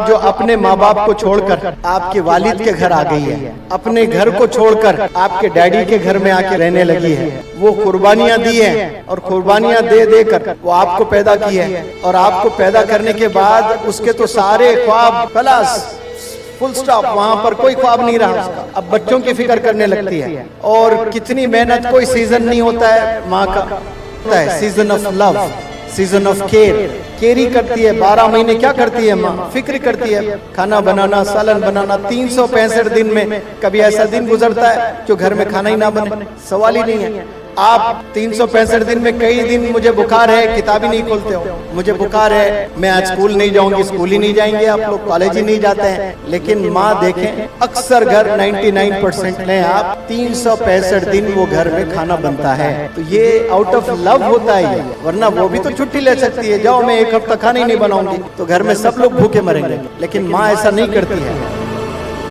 जो अपने माँ बाप को छोड़कर आपके वालिद के घर आ गई है, अपने घर को छोड़कर आपके डैडी के घर में आके रहने लगी है, वो कुर्बानियां दी हैं और कुर्बानियां दे देकर वो आपको पैदा की है और आपको पैदा करने के बाद उसके तो सारे ख्वाब खलास फुल स्टॉप, वहाँ पर कोई ख्वाब नहीं रहा उसका। अब बच्चों की फिक्र करने लगती है और कितनी मेहनत, कोई सीजन नहीं होता है माँ का, होता है season of love, season of care. Carry करती है 12 महीने, क्या करती है माँ? फिक्र करती है, खाना बनाना, सालन बनाना। 365 दिन में कभी ऐसा दिन गुजरता है जो घर में खाना ही ना बने? सवाल ही नहीं है। आप 365 दिन में कई दिन मुझे बुखार है, किताब ही नहीं खोलते हो, मुझे बुखार है, मैं आज स्कूल नहीं जाऊंगी, स्कूल ही नहीं जाएंगे आप लोग, कॉलेज ही नहीं जाते हैं। लेकिन माँ देखें, अक्सर घर 99% में आप 365 दिन वो घर में खाना बनता है। तो ये आउट ऑफ लव होता है, वरना वो भी तो छुट्टी ले सकती है, जाओ मैं 1 हफ्ता खाना ही नहीं बनाऊंगी, तो घर में सब लोग भूखे मरेंगे। लेकिन माँ ऐसा नहीं करती है।